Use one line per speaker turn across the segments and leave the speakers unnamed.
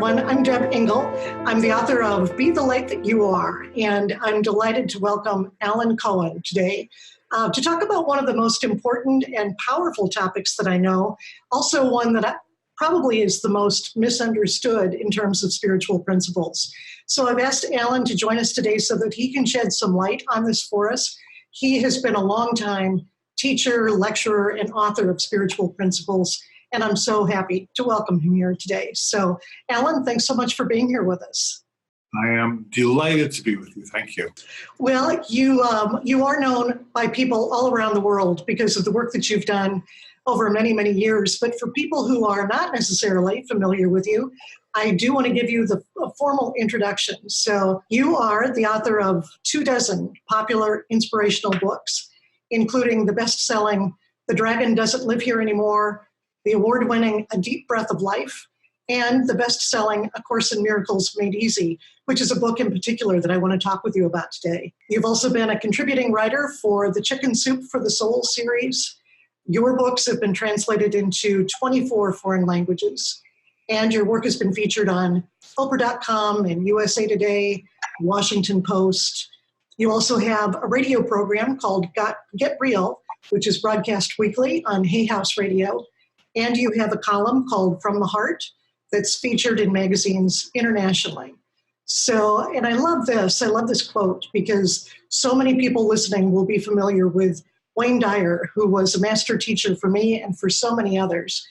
everyone. I'm Deb Engle. I'm the author of Be the Light That You Are, and I'm delighted to welcome Alan Cohen today to talk about one of the most important and powerful topics that I know, also one that probably is the most misunderstood in terms of spiritual principles. So I've asked Alan to join us today so that he can shed some light on this for us. He has been a long-time teacher, lecturer, and author of spiritual principles, and I'm so happy to welcome him here today. So, Alan, thanks so much for being here with us.
I am delighted to be with you. Thank you.
Well, you are known by people all around the world because of the work that you've done over many, many years. But for people who are not necessarily familiar with you, I do want to give you a formal introduction. So you are the author of 24 popular inspirational books, including the best-selling The Dragon Doesn't Live Here Anymore, the award-winning A Deep Breath of Life, and the best-selling A Course in Miracles Made Easy, which is a book in particular that I want to talk with you about today. You've also been a contributing writer for the Chicken Soup for the Soul series. Your books have been translated into 24 foreign languages, and your work has been featured on Oprah.com and USA Today, Washington Post. You also have a radio program called Get Real, which is broadcast weekly on Hay House Radio. And you have a column called From the Heart that's featured in magazines internationally. So, and I love this quote because so many people listening will be familiar with Wayne Dyer, who was a master teacher for me and for so many others.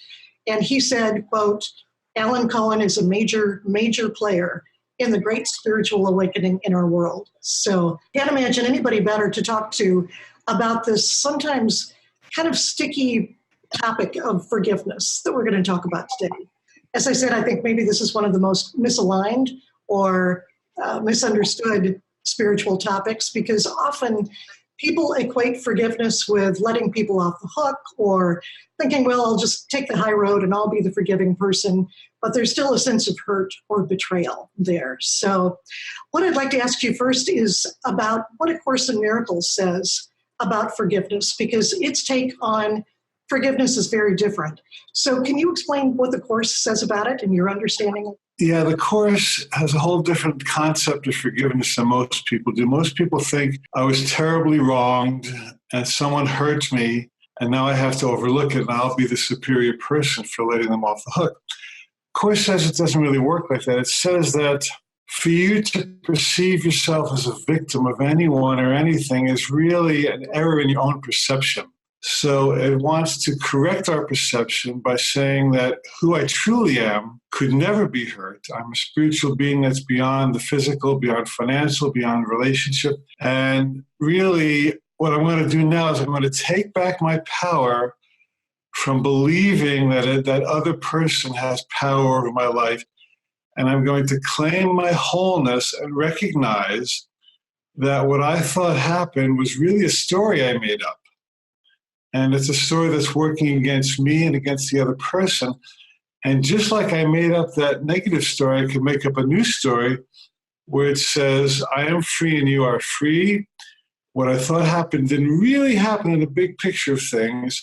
And he said, quote, Alan Cohen is a major, major player in the great spiritual awakening in our world. So can't imagine anybody better to talk to about this sometimes kind of sticky topic of forgiveness that we're going to talk about today. As I said, I think maybe this is one of the most misaligned or misunderstood spiritual topics because often people equate forgiveness with letting people off the hook or thinking, well, I'll just take the high road and I'll be the forgiving person. But there's still a sense of hurt or betrayal there. So what I'd like to ask you first is about what A Course in Miracles says about forgiveness, because its take on forgiveness is very different. So can you explain what the Course says about it and your understanding?
Yeah, the Course has a whole different concept of forgiveness than most people do. Most people think I was terribly wronged and someone hurt me and now I have to overlook it and I'll be the superior person for letting them off the hook. Course says it doesn't really work like that. It says that for you to perceive yourself as a victim of anyone or anything is really an error in your own perception. So it wants to correct our perception by saying that who I truly am could never be hurt. I'm a spiritual being that's beyond the physical, beyond financial, beyond relationship. And really what I'm going to do now is I'm going to take back my power from believing that that other person has power over my life. And I'm going to claim my wholeness and recognize that what I thought happened was really a story I made up. And it's a story that's working against me and against the other person. And just like I made up that negative story, I could make up a new story where it says, I am free and you are free. What I thought happened didn't really happen in the big picture of things.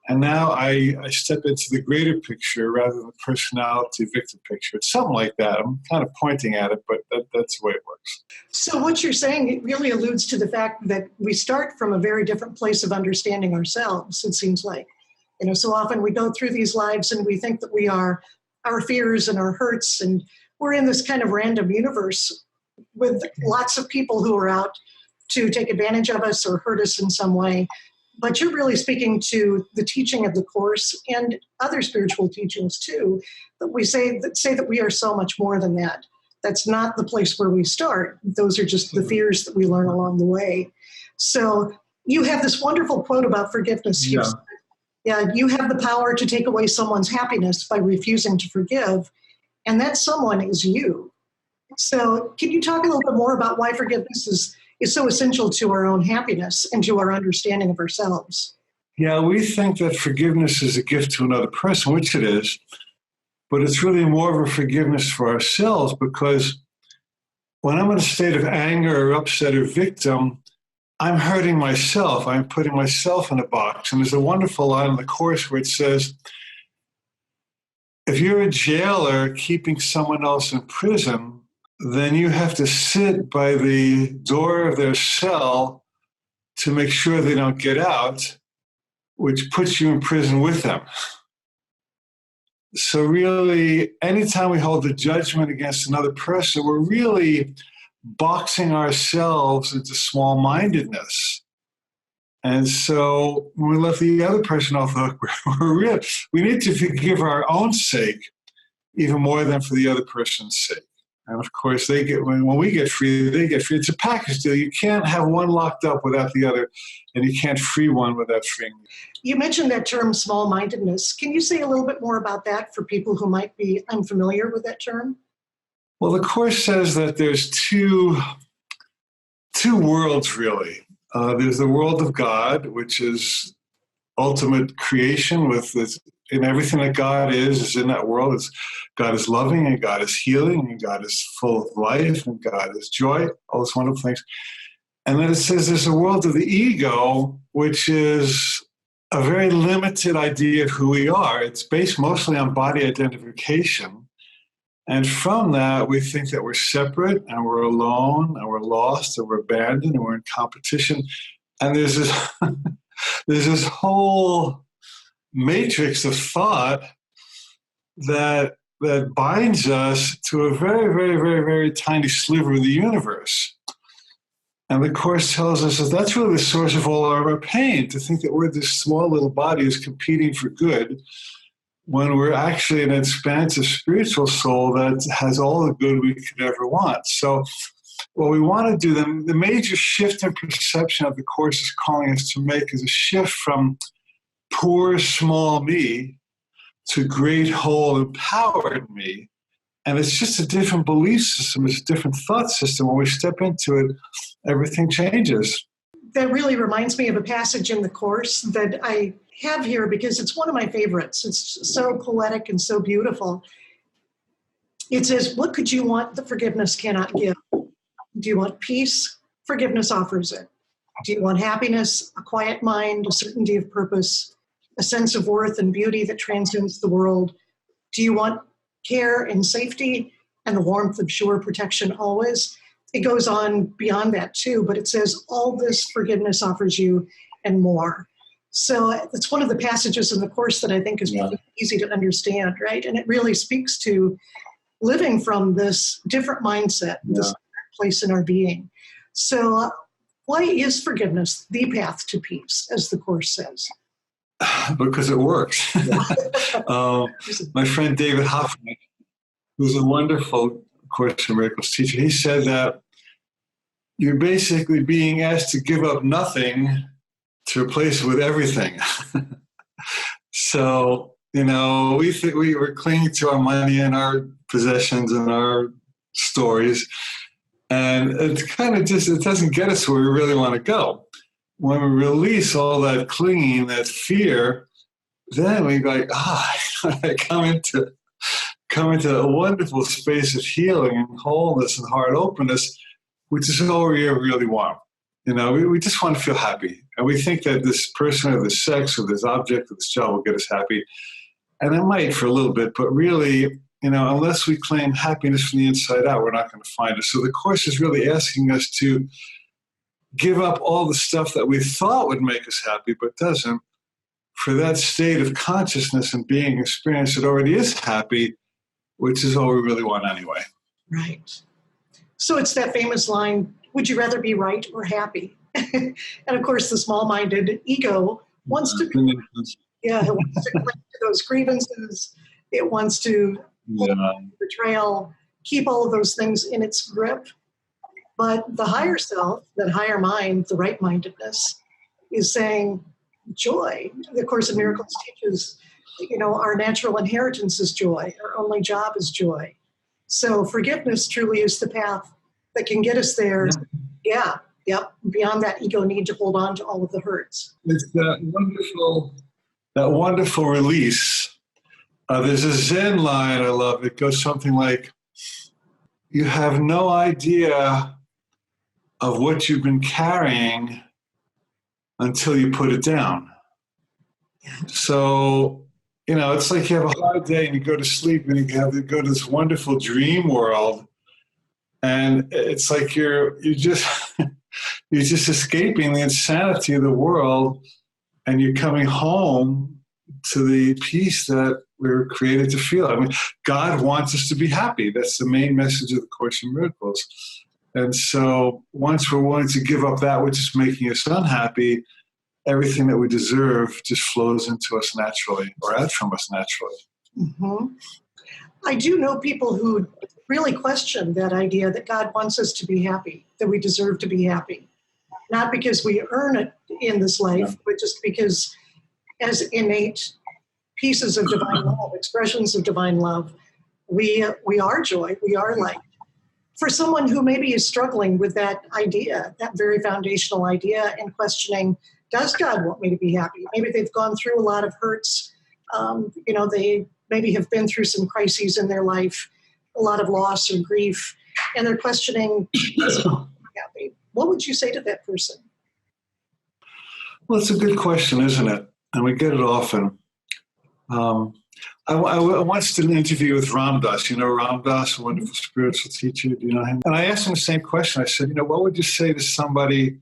And now I step into the greater picture rather than the personality victim picture. It's something like that. I'm kind of pointing at it, but that's the way it works.
So what you're saying, it really alludes to the fact that we start from a very different place of understanding ourselves, it seems like. So often we go through these lives and we think that we are our fears and our hurts, and we're in this kind of random universe with lots of people who are out to take advantage of us or hurt us in some way. But you're really speaking to the teaching of the Course and other spiritual teachings too, that we say that we are so much more than that. That's not the place where we start. Those are just the fears that we learn along the way. So you have this wonderful quote about forgiveness. Yeah, you have the power to take away someone's happiness by refusing to forgive, and that someone is you. So can you talk a little bit more about why forgiveness is so essential to our own happiness and to our understanding of ourselves?
Yeah, we think that forgiveness is a gift to another person, which it is, but it's really more of a forgiveness for ourselves, because when I'm in a state of anger or upset or victim, I'm hurting myself. I'm putting myself in a box. And there's a wonderful line in the Course where it says, if you're a jailer keeping someone else in prison, then you have to sit by the door of their cell to make sure they don't get out, which puts you in prison with them. So really, anytime we hold a judgment against another person, we're really boxing ourselves into small-mindedness. And so when we let the other person off the hook, we need to forgive our own sake even more than for the other person's sake. And of course, when we get free, they get free. It's a package deal. You can't have one locked up without the other, and you can't free one without freeing the other.
You mentioned that term small-mindedness. Can you say a little bit more about that for people who might be unfamiliar with that term?
Well, the Course says that there's two worlds, really. There's the world of God, which is ultimate creation and everything that God is in that world. God is loving, and God is healing, and God is full of life, and God is joy, all those wonderful things. And then it says there's a world of the ego, which is a very limited idea of who we are. It's based mostly on body identification. And from that, we think that we're separate, and we're alone, and we're lost, and we're abandoned, and we're in competition. And there's this whole matrix of thought that binds us to a very, very, very, very tiny sliver of the universe. And the Course tells us that that's really the source of all our pain, to think that we're this small little body who's competing for good, when we're actually an expansive spiritual soul that has all the good we could ever want. So what we want to do, the major shift in perception of the Course is calling us to make, is a shift from poor, small me to great, whole, empowered me. And it's just a different belief system. It's a different thought system. When we step into it, everything changes.
That really reminds me of a passage in the Course that I have here because it's one of my favorites. It's so poetic and so beautiful. It says, "What could you want that forgiveness cannot give? Do you want peace? Forgiveness offers it. Do you want happiness, a quiet mind, a certainty of purpose, a sense of worth and beauty that transcends the world? Do you want care and safety and the warmth of sure protection always?" It goes on beyond that too, but it says all this forgiveness offers you and more. So it's one of the passages in the Course that I think is really easy to understand, right? And it really speaks to living from this different mindset, this place in our being. So why is forgiveness the path to peace, as the Course says?
Because it works. My friend David Hoffman, who's a wonderful Course in Miracles teacher, he said that you're basically being asked to give up nothing to replace it with everything. So, we think we're clinging to our money and our possessions and our stories, and it's kind of it doesn't get us where we really want to go. When we release all that clinging, that fear, then we go, I come into a wonderful space of healing and wholeness and heart openness, which is all we ever really want. We just want to feel happy. And we think that this person or this sex or this object or this job will get us happy. And it might for a little bit, but really, unless we claim happiness from the inside out, we're not going to find it. So the Course is really asking us to give up all the stuff that we thought would make us happy, but doesn't, for that state of consciousness and being experience that already is happy, which is all we really want anyway.
Right. So it's that famous line, would you rather be right or happy? And of course, the small-minded ego wants to it wants to cling to those grievances. It wants to betrayal, keep all of those things in its grip. But the higher self, that higher mind, the right-mindedness, is saying joy. The Course in Miracles teaches, our natural inheritance is joy. Our only job is joy. So forgiveness truly is the path that can get us there. Beyond that ego need to hold on to all of the hurts.
It's that wonderful release. There's a Zen line I love. It goes something like, you have no idea of what you've been carrying until you put it down. So, it's like you have a hard day and you go to sleep and you have to go to this wonderful dream world. And it's like you're just you're just escaping the insanity of the world, and you're coming home to the peace that we were created to feel. I mean, God wants us to be happy. That's the main message of the Course in Miracles. And so once we're willing to give up that which is making us unhappy, everything that we deserve just flows into us naturally, or out from us naturally.
Mm-hmm. I do know people who really question that idea that God wants us to be happy, that we deserve to be happy. Not because we earn it in this life, but just because as innate pieces of divine love, expressions of divine love, we are joy, we are light. For someone who maybe is struggling with that idea, that very foundational idea, and questioning, does God want me to be happy? Maybe they've gone through a lot of hurts. They maybe have been through some crises in their life, a lot of loss or grief, and they're questioning, does God want me to be happy? What would you say to that person?
Well, it's a good question, isn't it? And we get it often. I once did an interview with Ram Dass. You know Ram Dass, a wonderful spiritual teacher. Do you know him? And I asked him the same question. I said, what would you say to somebody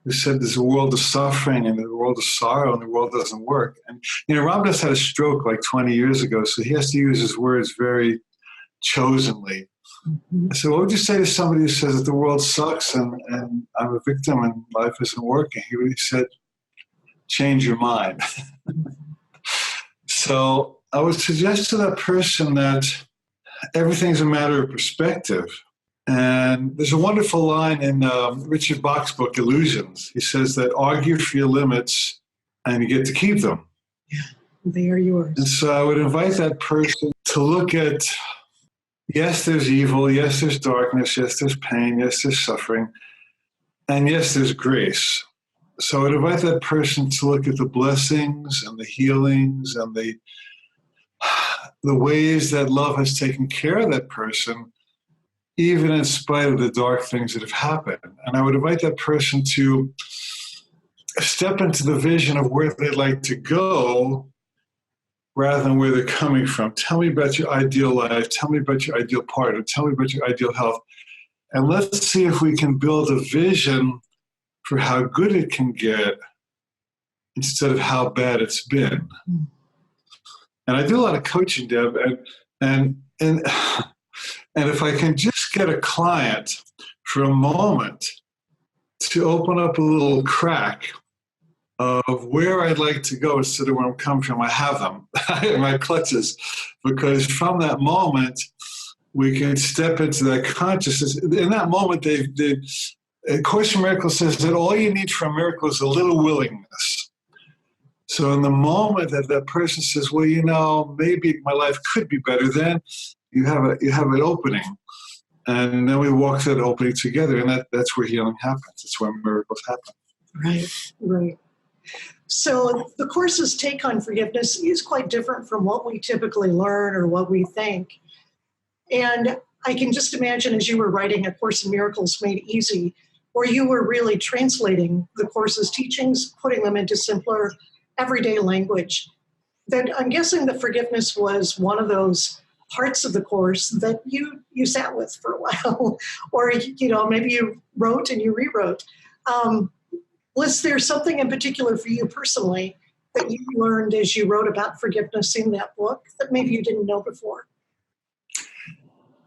who said there's a world of suffering and a world of sorrow and the world doesn't work? And, Ram Dass had a stroke like 20 years ago, so he has to use his words very chosenly. I said, what would you say to somebody who says that the world sucks and I'm a victim and life isn't working? He really said, change your mind. So I would suggest to that person that everything's a matter of perspective. And there's a wonderful line in Richard Bach's book, Illusions. He says that argue for your limits and you get to keep them.
Yeah, they are yours.
And so I would invite that person to look at, yes, there's evil, yes, there's darkness, yes, there's pain, yes, there's suffering, and yes, there's grace. So I would invite that person to look at the blessings and the healings and the ways that love has taken care of that person, even in spite of the dark things that have happened. And I would invite that person to step into the vision of where they'd like to go rather than where they're coming from. Tell me about your ideal life. Tell me about your ideal partner. Tell me about your ideal health. And let's see if we can build a vision for how good it can get instead of how bad it's been. And I do a lot of coaching, Deb, and if I can just get a client for a moment to open up a little crack of where I'd like to go instead of where I'm coming from, I have them in my clutches, because from that moment we can step into that consciousness. In that moment, A Course in Miracles says that all you need for a miracle is a little willingness. So in the moment that that person says, well, maybe my life could be better, then you have an opening. And then we walk that opening together, and that's where healing happens. That's where miracles happen.
Right. So the Course's take on forgiveness is quite different from what we typically learn or what we think. And I can just imagine, as you were writing A Course in Miracles Made Easy, where you were really translating the Course's teachings, putting them into simpler, everyday language, that I'm guessing that forgiveness was one of those parts of the Course that you sat with for a while, or maybe you wrote and you rewrote. Was there something in particular for you personally that you learned as you wrote about forgiveness in that book that maybe you didn't know before?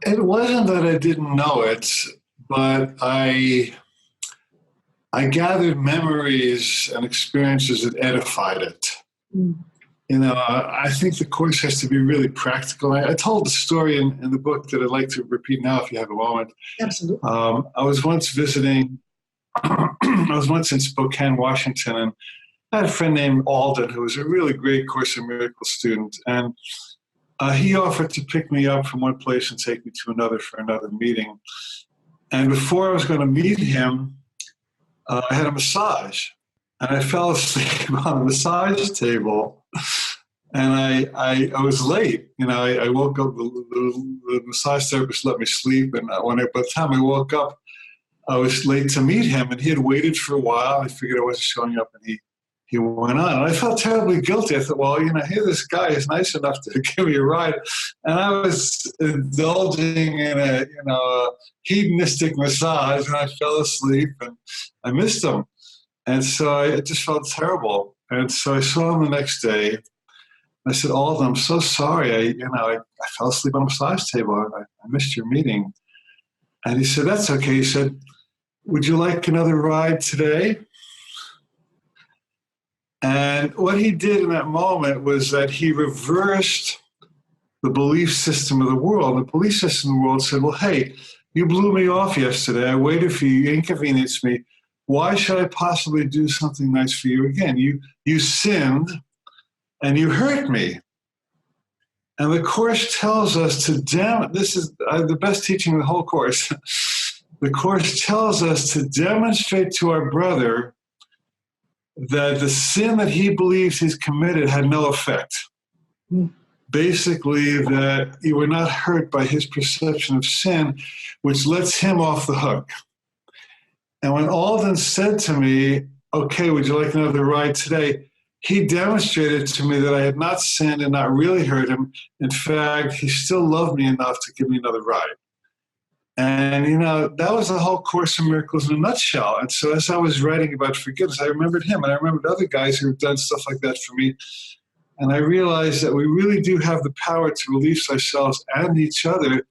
It wasn't that I didn't know it, but I gathered memories and experiences that edified it. I think the Course has to be really practical. I told the story in the book that I'd like to repeat now if you have a moment.
Absolutely.
I was once in Spokane, Washington, and I had a friend named Alden who was a really great Course in Miracles student. And he offered to pick me up from one place and take me to another for another meeting. And before I was going to meet him, I had a massage, and I fell asleep on the massage table, and I was late. I woke up, the massage therapist let me sleep, and by the time I woke up, I was late to meet him, and he had waited for a while. I figured I wasn't showing up, and he he went on. And I felt terribly guilty. I thought, well, here this guy is nice enough to give me a ride. And I was indulging in a hedonistic massage, and I fell asleep, and I missed him. And so I just felt terrible. And so I saw him the next day. I said, Alden, I'm so sorry. I fell asleep on a massage table. I missed your meeting. And he said, that's okay. He said, would you like another ride today? And what he did in that moment was that he reversed the belief system of the world. The belief system of the world said, well, hey, you blew me off yesterday. I waited for you. You inconvenienced me. Why should I possibly do something nice for you again? You sinned and you hurt me. And the Course tells us this is the best teaching in the whole Course. The Course tells us to demonstrate to our brother that the sin that he believes he's committed had no effect. Basically, that you were not hurt by his perception of sin, which lets him off the hook. And when Alden said to me, okay, would you like another ride today? He demonstrated to me that I had not sinned and not really hurt him. In fact, he still loved me enough to give me another ride. And, that was the whole Course in Miracles in a nutshell. And so as I was writing about forgiveness, I remembered him, and I remembered other guys who have done stuff like that for me. And I realized that we really do have the power to release ourselves and each other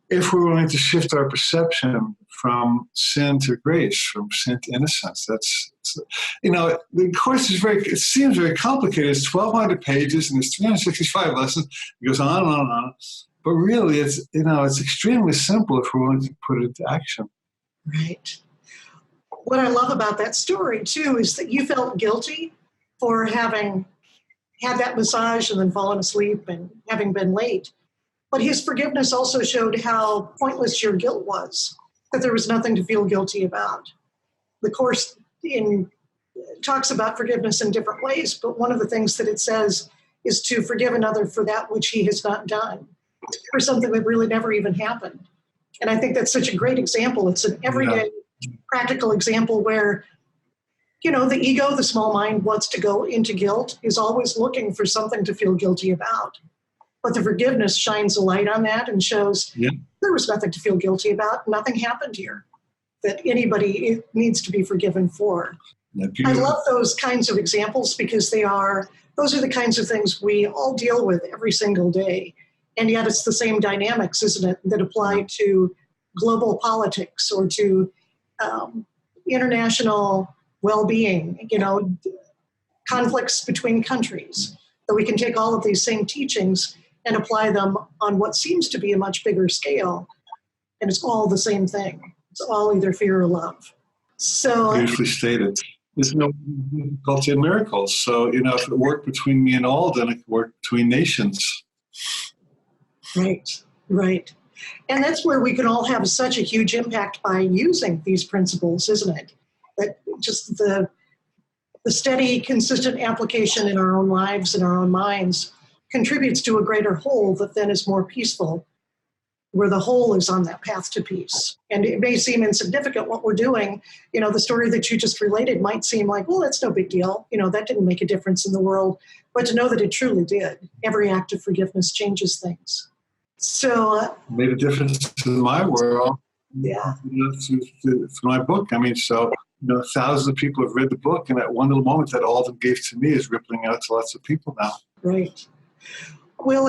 if we're willing to shift our perception from sin to grace, from sin to innocence. The Course is it seems very complicated. It's 1,200 pages and there's 365 lessons. It goes on and on and on. But really, it's extremely simple if we're willing to put it into action.
Right. What I love about that story, too, is that you felt guilty for having had that massage and then fallen asleep and having been late. But his forgiveness also showed how pointless your guilt was, that there was nothing to feel guilty about. The Course talks about forgiveness in different ways, but one of the things that it says is to forgive another for that which he has not done, for something that really never even happened. And I think that's such a great example. It's an everyday practical example where, the ego, the small mind, wants to go into guilt, is always looking for something to feel guilty about. But the forgiveness shines a light on that and shows there was nothing to feel guilty about. Nothing happened here that anybody needs to be forgiven for. I love those kinds of examples because those are the kinds of things we all deal with every single day. And yet it's the same dynamics, isn't it, that apply to global politics or to international well-being, conflicts between countries. That we can take all of these same teachings and apply them on what seems to be a much bigger scale. And it's all the same thing. It's all either fear or love. So
beautifully stated. There's no difficulty in miracles. So, if it worked between me and Alden, it could work between nations.
Right. And that's where we can all have such a huge impact by using these principles, isn't it? That just the steady, consistent application in our own lives and our own minds contributes to a greater whole that then is more peaceful, where the whole is on that path to peace. And it may seem insignificant what we're doing. The story that you just related might seem like, well, that's no big deal. That didn't make a difference in the world. But to know that it truly did, every act of forgiveness changes things. So
made a difference in my world. Through my book. Thousands of people have read the book, and that one little moment that Alden gave to me is rippling out to lots of people now.
Right. Well,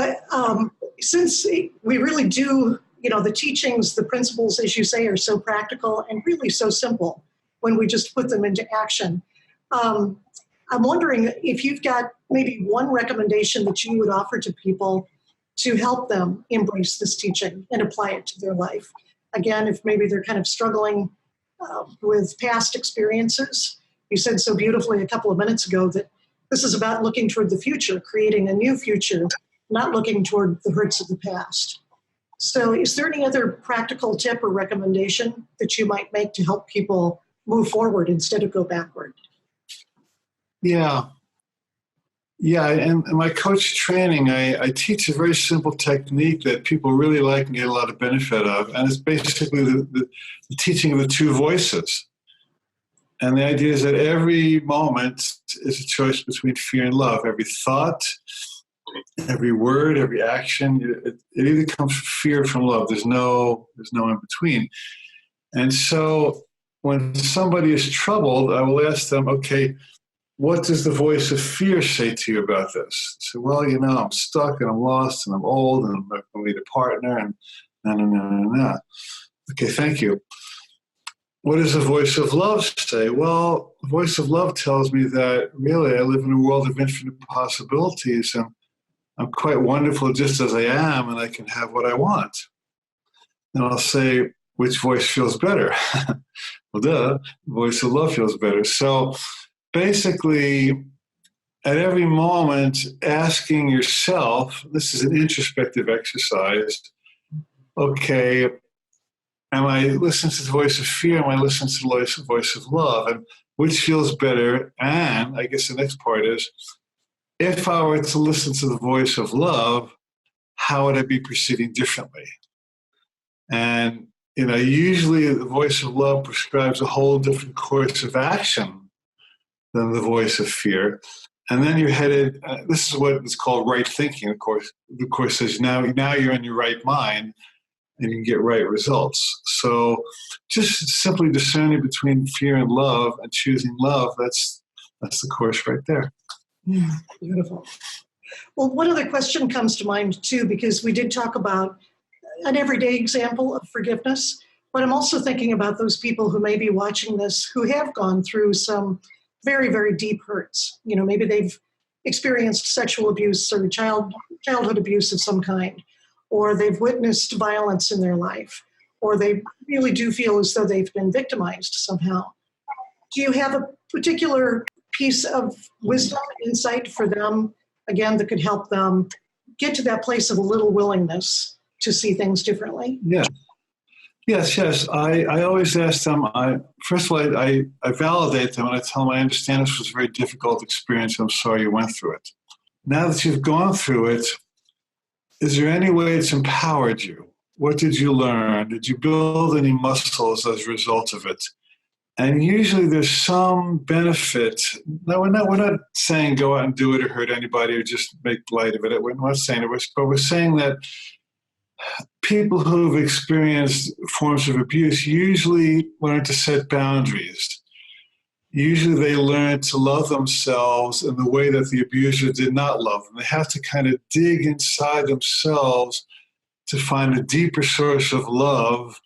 since we really do, the teachings, the principles, as you say, are so practical and really so simple when we just put them into action. I'm wondering if you've got maybe one recommendation that you would offer to people to help them embrace this teaching and apply it to their life. Again, if maybe they're kind of struggling with past experiences. You said so beautifully a couple of minutes ago that this is about looking toward the future, creating a new future, not looking toward the hurts of the past. So is there any other practical tip or recommendation that you might make to help people move forward instead of go backward?
Yeah, and in my coach training, I teach a very simple technique that people really like and get a lot of benefit of, and it's basically the teaching of the two voices. And the idea is that every moment is a choice between fear and love. Every thought, every word, every action, it either comes from fear or from love. There's no in between. And so when somebody is troubled, I will ask them, okay, what does the voice of fear say to you about this? I say, well, I'm stuck and I'm lost and I'm old and I'm not going to need a partner and no. Okay, thank you. What does the voice of love say? Well, the voice of love tells me that really I live in a world of infinite possibilities and I'm quite wonderful just as I am and I can have what I want. And I'll say, which voice feels better? Well, the voice of love feels better. So basically, at every moment, asking yourself, this is an introspective exercise, okay, am I listening to the voice of fear? Am I listening to the voice of love? And which feels better? And I guess the next part is, if I were to listen to the voice of love, how would I be proceeding differently? And, usually the voice of love prescribes a whole different course of action than the voice of fear. And then you're headed, this is what is called right thinking, of course. The course says now you're in your right mind and you can get right results. So just simply discerning between fear and love and choosing love, that's the course right there.
Beautiful. Well, one other question comes to mind too, because we did talk about an everyday example of forgiveness, but I'm also thinking about those people who may be watching this who have gone through some very, very deep hurts. Maybe they've experienced sexual abuse or childhood abuse of some kind, or they've witnessed violence in their life, or they really do feel as though they've been victimized somehow. Do you have a particular piece of wisdom, insight for them, again, that could help them get to that place of a little willingness to see things differently?
Yeah. Yes. I always ask them, first of all, I validate them and I tell them I understand this was a very difficult experience. I'm sorry you went through it. Now that you've gone through it, is there any way it's empowered you? What did you learn? Did you build any muscles as a result of it? And usually there's some benefit. No, we're not saying go out and do it or hurt anybody or just make light of it. We're not saying it, but we're saying that people who've experienced forms of abuse usually learn to set boundaries. Usually they learn to love themselves in the way that the abuser did not love them. They have to kind of dig inside themselves to find a deeper source of love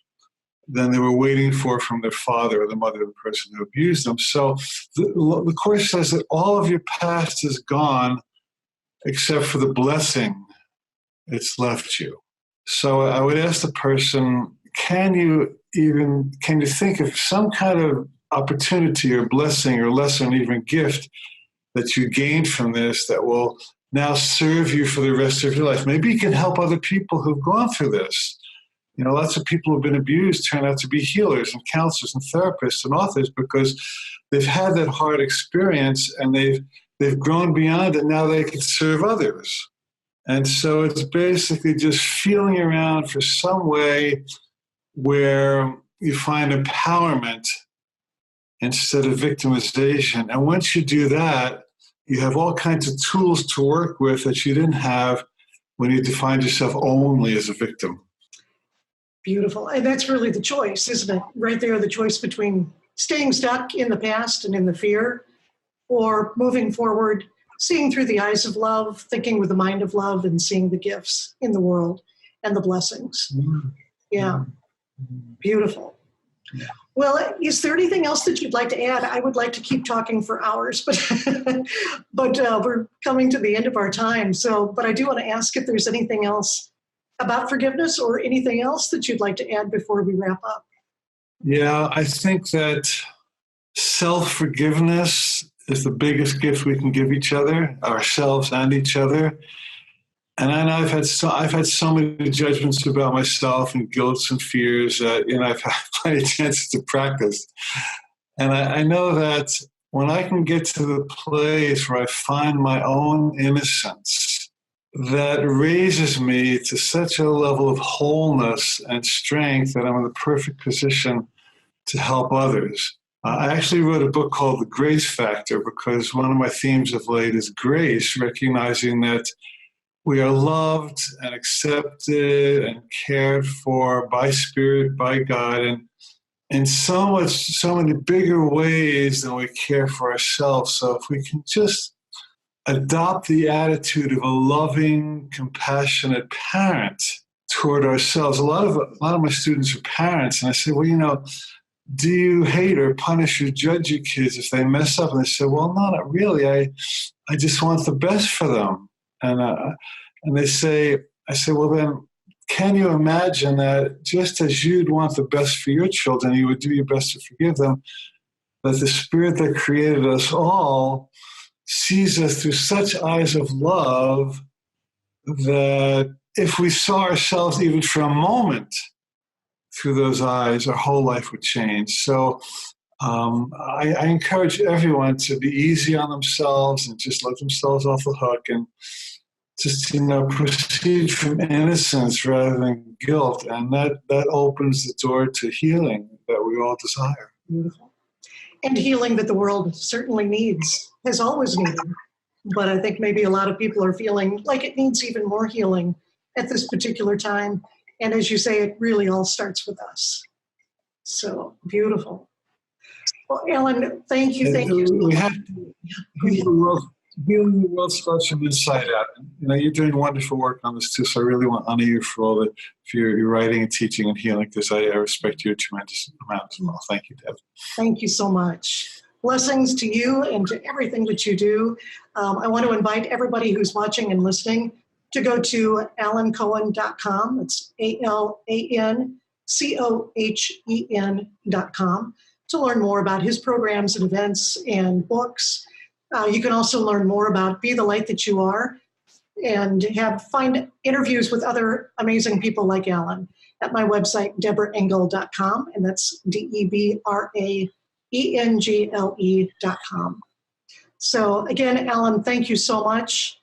than they were waiting for from their father or the mother of the person who abused them. So the Course says that all of your past is gone except for the blessing it's left you. So I would ask the person, can you think of some kind of opportunity or blessing or lesson, even gift that you gained from this that will now serve you for the rest of your life? Maybe you can help other people who've gone through this. Lots of people who've been abused turn out to be healers and counselors and therapists and authors because they've had that hard experience and they've grown beyond it. Now they can serve others. And so it's basically just feeling around for some way where you find empowerment instead of victimization. And once you do that, you have all kinds of tools to work with that you didn't have when you defined yourself only as a victim.
Beautiful. And that's really the choice, isn't it? Right there, the choice between staying stuck in the past and in the fear or moving forward, seeing through the eyes of love, thinking with the mind of love, and seeing the gifts in the world and the blessings. Yeah. Beautiful. Well, is there anything else that you'd like to add? I would like to keep talking for hours, but we're coming to the end of our time. But I do want to ask if there's anything else about forgiveness or anything else that you'd like to add before we wrap up.
Yeah, I think that self-forgiveness is the biggest gift we can give each other, ourselves and each other. And I know I've had so many judgments about myself and guilts and fears that I've had plenty of chances to practice. And I know that when I can get to the place where I find my own innocence, that raises me to such a level of wholeness and strength that I'm in the perfect position to help others. I actually wrote a book called The Grace Factor because one of my themes of late is grace, recognizing that we are loved and accepted and cared for by Spirit, by God, and in so many bigger ways than we care for ourselves. So if we can just adopt the attitude of a loving, compassionate parent toward ourselves. A lot of my students are parents, and I say, well, do you hate or punish or judge your kids if they mess up? And they say, well, no, not really. I just want the best for them. And they say, I say, well, then, can you imagine that just as you'd want the best for your children, you would do your best to forgive them, that the Spirit that created us all sees us through such eyes of love that if we saw ourselves even for a moment through those eyes, our whole life would change. So I encourage everyone to be easy on themselves and just let themselves off the hook and just, proceed from innocence rather than guilt. And that opens the door to healing that we all desire.
Beautiful. And healing that the world certainly needs, has always needed. But I think maybe a lot of people are feeling like it needs even more healing at this particular time. And as you say, it really all starts with us. So beautiful. Well, Ellen, thank you.
We have to healing the world starts from inside out. You're doing wonderful work on this too, so I really want to honor you for your writing and teaching and healing, because I respect you a tremendous amount as well. Thank you, Deb.
Thank you so much. Blessings to you and to everything that you do. I want to invite everybody who's watching and listening to go to alancohen.com. It's AlanCohen.com to learn more about his programs and events and books. You can also learn more about Be the Light That You Are and find interviews with other amazing people like Alan at my website, DebraEngle.com, and that's DebraEngle.com. So again, Alan, thank you so much.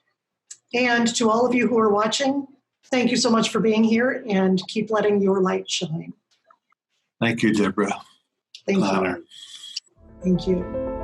And to all of you who are watching, thank you so much for being here, and keep letting your light shine.
Thank you, Debra.
Thank you.
Honor.
Thank you.